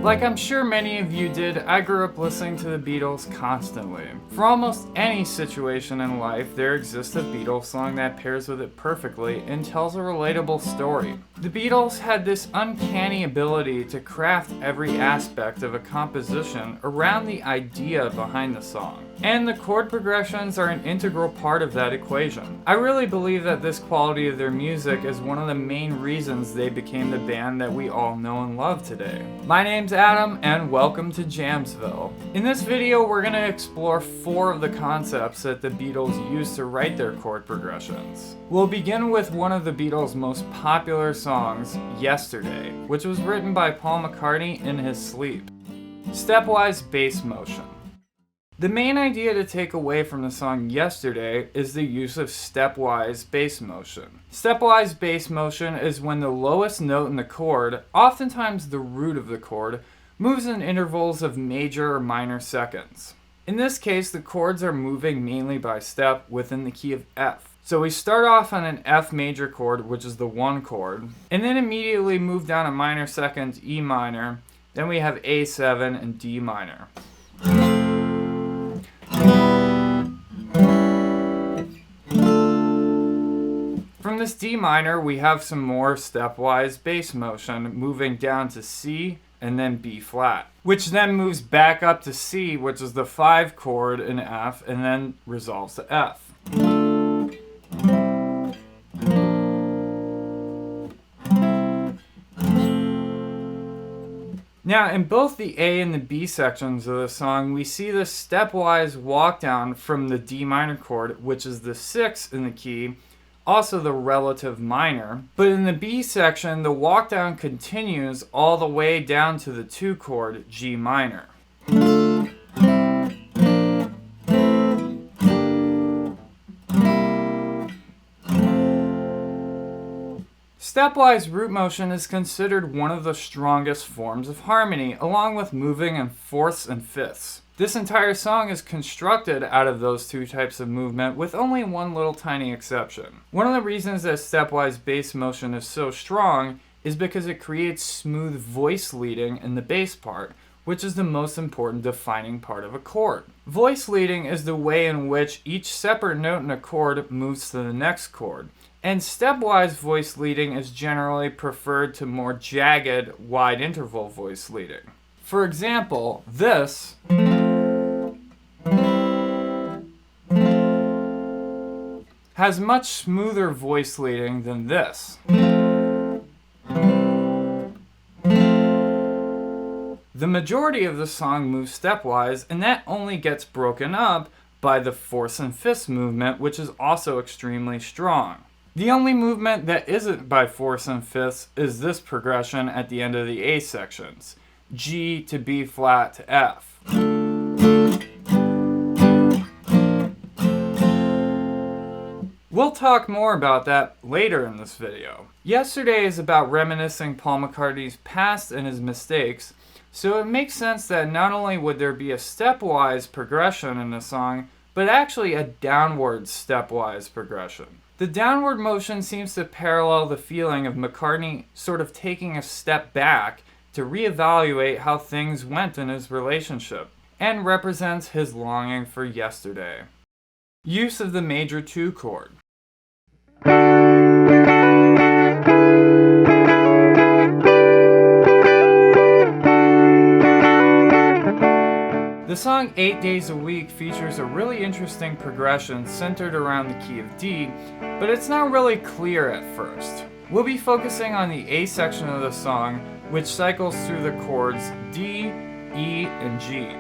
Like I'm sure many of you did, I grew up listening to the Beatles constantly. For almost any situation in life, there exists a Beatles song that pairs with it perfectly and tells a relatable story. The Beatles had this uncanny ability to craft every aspect of a composition around the idea behind the song. And the chord progressions are an integral part of that equation. I really believe that this quality of their music is one of the main reasons they became the band that we all know and love today. My name's Adam, and welcome to Jamsville. In this video, we're going to explore 4 of the concepts that the Beatles used to write their chord progressions. We'll begin with one of the Beatles' most popular songs, Yesterday, which was written by Paul McCartney in his sleep. Stepwise bass motion. The main idea to take away from the song Yesterday is the use of stepwise bass motion. Stepwise bass motion is when the lowest note in the chord, oftentimes the root of the chord, moves in intervals of major or minor seconds. In this case, the chords are moving mainly by step within the key of F. So we start off on an F major chord, which is the 1 chord, and then immediately move down a minor second, E minor, then we have A7 and D minor. From this D minor, we have some more stepwise bass motion, moving down to C and then B flat, which then moves back up to C, which is the 5 chord in F, and then resolves to F. Now, in both the A and the B sections of the song, we see the stepwise walk down from the D minor chord, which is the 6 in the key, also the relative minor. But in the B section, the walk down continues all the way down to the 2 chord, G minor. Stepwise root motion is considered one of the strongest forms of harmony, along with moving in fourths and fifths. This entire song is constructed out of those 2 types of movement, with only one little tiny exception. One of the reasons that stepwise bass motion is so strong is because it creates smooth voice leading in the bass part, which is the most important defining part of a chord. Voice leading is the way in which each separate note in a chord moves to the next chord. And stepwise voice leading is generally preferred to more jagged, wide interval voice leading. For example, this has much smoother voice leading than this. The majority of the song moves stepwise, and that only gets broken up by the fourths and fifths movement, which is also extremely strong. The only movement that isn't by fourths and fifths is this progression at the end of the A sections, G to B flat to F. We'll talk more about that later in this video. Yesterday is about reminiscing Paul McCartney's past and his mistakes, so it makes sense that not only would there be a stepwise progression in the song, but actually a downward stepwise progression. The downward motion seems to parallel the feeling of McCartney sort of taking a step back to reevaluate how things went in his relationship, and represents his longing for yesterday. Use of the major 2 chord. The song 8 Days a Week features a really interesting progression centered around the key of D, but it's not really clear at first. We'll be focusing on the A section of the song, which cycles through the chords D, E, and G.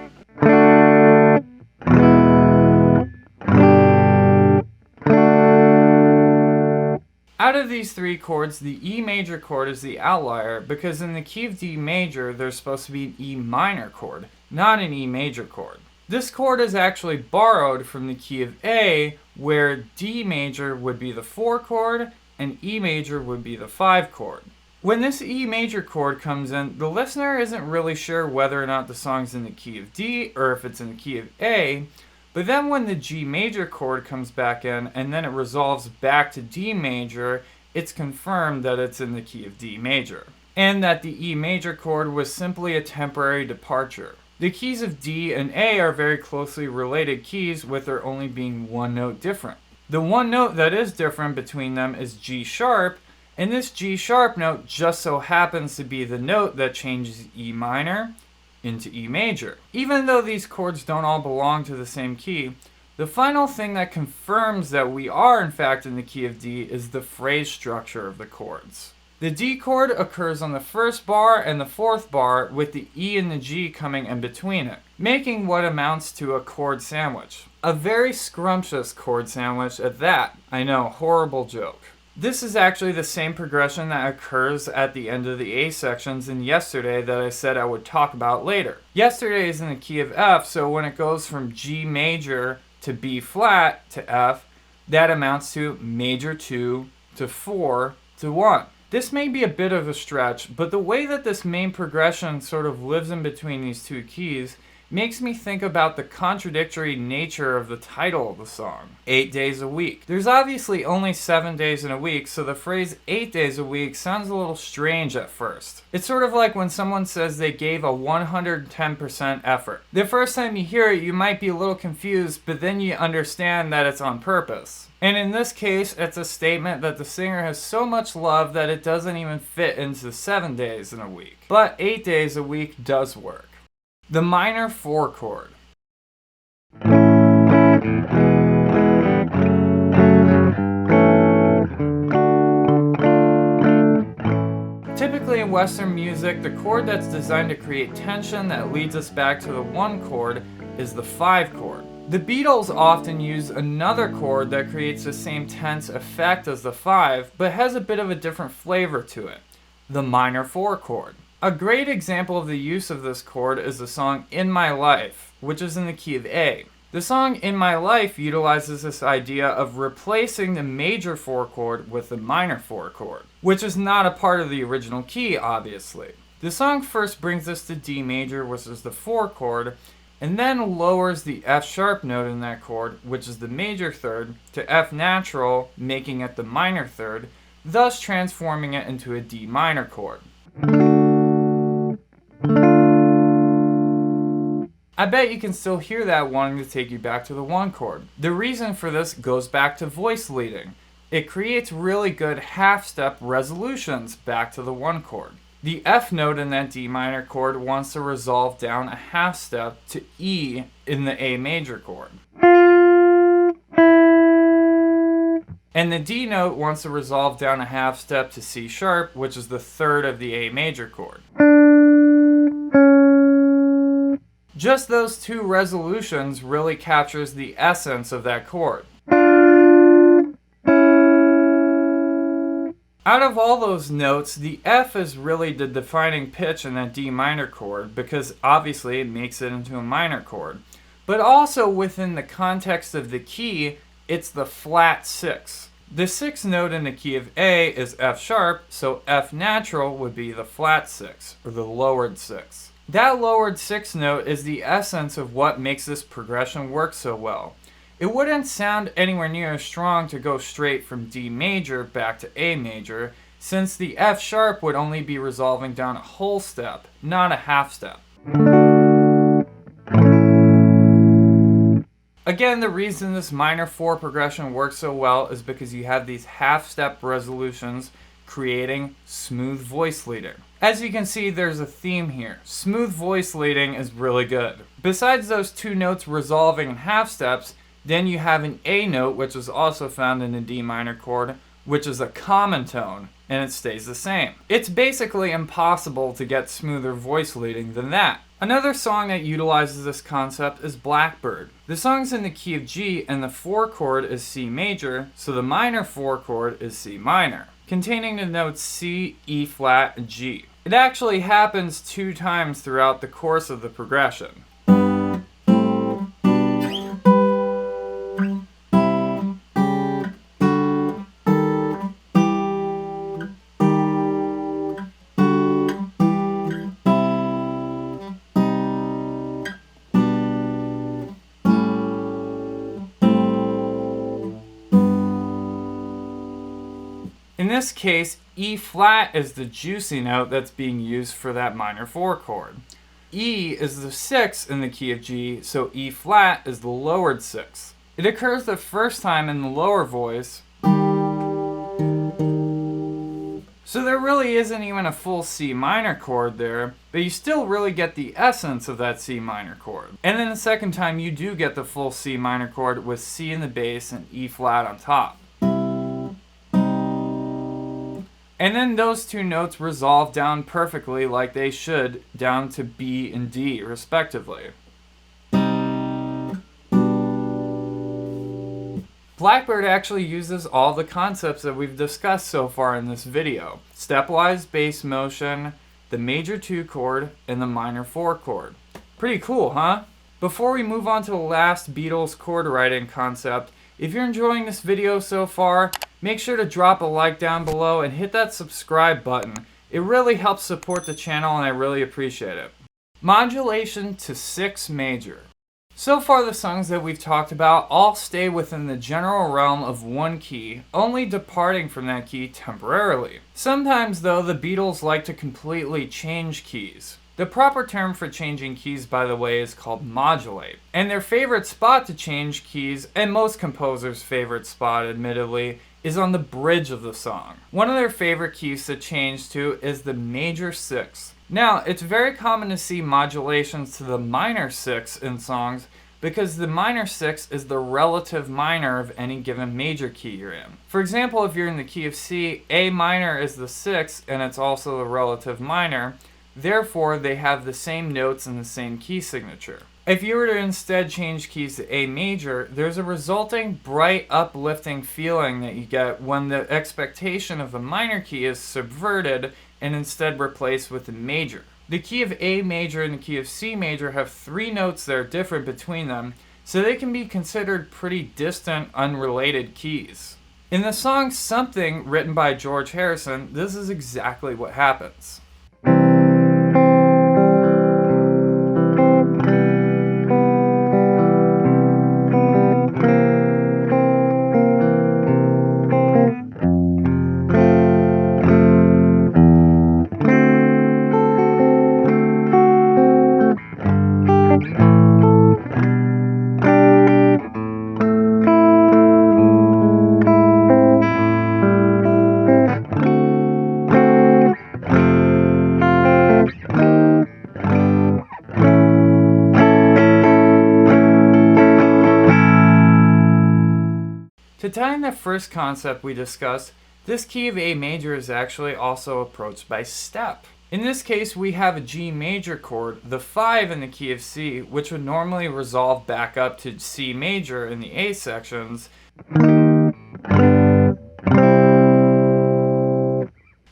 Out of these 3 chords, the E major chord is the outlier because in the key of D major, there's supposed to be an E minor chord, not an E major chord. This chord is actually borrowed from the key of A, where D major would be the 4 chord and E major would be the 5 chord. When this E major chord comes in, the listener isn't really sure whether or not the song's in the key of D or if it's in the key of A, but then when the G major chord comes back in and then it resolves back to D major, it's confirmed that it's in the key of D major. and that the E major chord was simply a temporary departure. The keys of D and A are very closely related keys, with there only being one note different. The one note that is different between them is G sharp, and this G sharp note just so happens to be the note that changes E minor into E major. Even though these chords don't all belong to the same key, the final thing that confirms that we are in fact in the key of D is the phrase structure of the chords. The D chord occurs on the first bar and the fourth bar, with the E and the G coming in between it, making what amounts to a chord sandwich. A very scrumptious chord sandwich at that. I know, horrible joke. This is actually the same progression that occurs at the end of the A sections in Yesterday that I said I would talk about later. Yesterday is in the key of F, so when it goes from G major to B flat to F, that amounts to major 2 to 4 to 1. This may be a bit of a stretch, but the way that this main progression sort of lives in between these two keys makes me think about the contradictory nature of the title of the song, 8 Days a Week. There's obviously only 7 days in a week, so the phrase 8 days a week sounds a little strange at first. It's sort of like when someone says they gave a 110% effort. The first time you hear it, you might be a little confused, but then you understand that it's on purpose. And in this case, it's a statement that the singer has so much love that it doesn't even fit into 7 days in a week. But 8 days a week does work. The minor 4 chord. Typically in Western music, the chord that's designed to create tension that leads us back to the 1 chord is the 5 chord. The Beatles often use another chord that creates the same tense effect as the 5, but has a bit of a different flavor to it, the minor 4 chord. A great example of the use of this chord is the song In My Life, which is in the key of A. The song In My Life utilizes this idea of replacing the major 4 chord with the minor 4 chord, which is not a part of the original key, obviously. The song first brings us to D major, which is the 4 chord, and then lowers the F sharp note in that chord, which is the major third, to F natural, making it the minor third, thus transforming it into a D minor chord. I bet you can still hear that wanting to take you back to the 1 chord. The reason for this goes back to voice leading. It creates really good half-step resolutions back to the 1 chord. The F note in that D minor chord wants to resolve down a half step to E in the A major chord. And the D note wants to resolve down a half step to C sharp, which is the third of the A major chord. Just those two resolutions really captures the essence of that chord. Out of all those notes, the F is really the defining pitch in that D minor chord because obviously it makes it into a minor chord. But also within the context of the key, it's the flat 6. The 6th note in the key of A is F sharp, so F natural would be the flat 6, or the lowered 6. That lowered 6th note is the essence of what makes this progression work so well. It wouldn't sound anywhere near as strong to go straight from D major back to A major, since the F sharp would only be resolving down a whole step, not a half step. Again, the reason this minor 4 progression works so well is because you have these half-step resolutions creating smooth voice leading. As you can see, there's a theme here. Smooth voice leading is really good. Besides those two notes resolving in half steps, then you have an A note, which is also found in the D minor chord, which is a common tone, and it stays the same. It's basically impossible to get smoother voice leading than that. Another song that utilizes this concept is Blackbird. The song's in the key of G, and the 4 chord is C major, so the minor 4 chord is C minor, containing the notes C, E flat, and G. It actually happens 2 times throughout the course of the progression. In this case, E flat is the juicy note that's being used for that minor 4 chord. E is the 6th in the key of G, so E flat is the lowered 6th. It occurs the first time in the lower voice, so there really isn't even a full C minor chord there, but you still really get the essence of that C minor chord. And then the second time you do get the full C minor chord with C in the bass and E flat on top. And then those two notes resolve down perfectly like they should, down to B and D respectively. Blackbird actually uses all the concepts that we've discussed so far in this video. Stepwise bass motion, the major 2 chord, and the minor 4 chord. Pretty cool, huh? Before we move on to the last Beatles chord writing concept, if you're enjoying this video so far, make sure to drop a like down below and hit that subscribe button. It really helps support the channel and I really appreciate it. Modulation to 6 major. So far the songs that we've talked about all stay within the general realm of one key, only departing from that key temporarily. Sometimes though, the Beatles like to completely change keys. The proper term for changing keys, by the way, is called modulate. And their favorite spot to change keys, and most composers' favorite spot admittedly, is on the bridge of the song. One of their favorite keys to change to is the major 6th. Now, it's very common to see modulations to the minor 6th in songs because the minor 6th is the relative minor of any given major key you're in. For example, if you're in the key of C, A minor is the 6th and it's also the relative minor. Therefore, they have the same notes and the same key signature. If you were to instead change keys to A major, there's a resulting bright, uplifting feeling that you get when the expectation of the minor key is subverted and instead replaced with the major. The key of A major and the key of C major have 3 notes that are different between them, so they can be considered pretty distant, unrelated keys. In the song Something, written by George Harrison, this is exactly what happens. To tie in the first concept we discussed, this key of A major is actually also approached by step. In this case, we have a G major chord, the 5 in the key of C, which would normally resolve back up to C major in the A sections.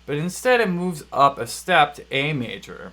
But instead it moves up a step to A major.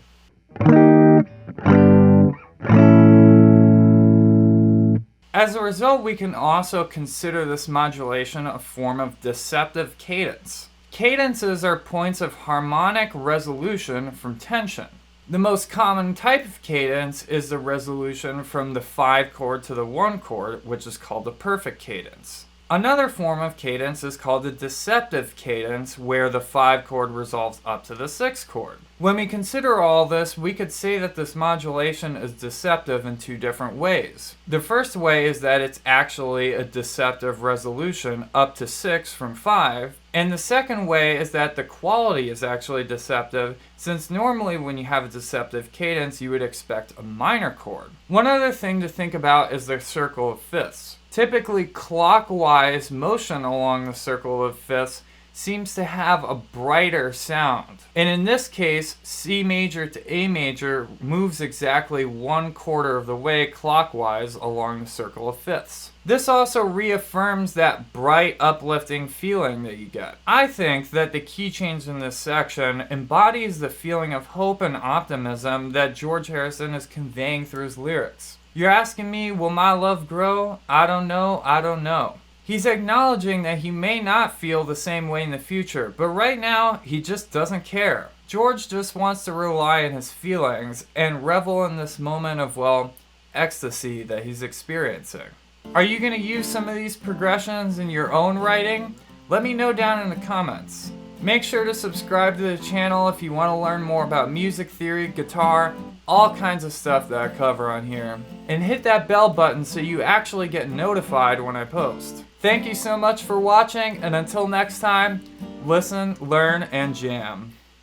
As a result, we can also consider this modulation a form of deceptive cadence. Cadences are points of harmonic resolution from tension. The most common type of cadence is the resolution from the 5 chord to the 1 chord, which is called the perfect cadence. Another form of cadence is called the deceptive cadence, where the 5 chord resolves up to the 6 chord. When we consider all this, we could say that this modulation is deceptive in 2 different ways. The first way is that it's actually a deceptive resolution up to 6 from 5, and the second way is that the quality is actually deceptive, since normally when you have a deceptive cadence, you would expect a minor chord. One other thing to think about is the circle of fifths. Typically, clockwise motion along the circle of fifths seems to have a brighter sound. And in this case, C major to A major moves exactly 1/4 of the way clockwise along the circle of fifths. This also reaffirms that bright, uplifting feeling that you get. I think that the key change in this section embodies the feeling of hope and optimism that George Harrison is conveying through his lyrics. You're asking me, will my love grow? I don't know, I don't know. He's acknowledging that he may not feel the same way in the future, but right now, he just doesn't care. George just wants to rely on his feelings and revel in this moment of, well, ecstasy that he's experiencing. Are you going to use some of these progressions in your own writing? Let me know down in the comments. Make sure to subscribe to the channel if you want to learn more about music theory, guitar, all kinds of stuff that I cover on here. And hit that bell button so you actually get notified when I post. Thank you so much for watching, and until next time, listen, learn, and jam.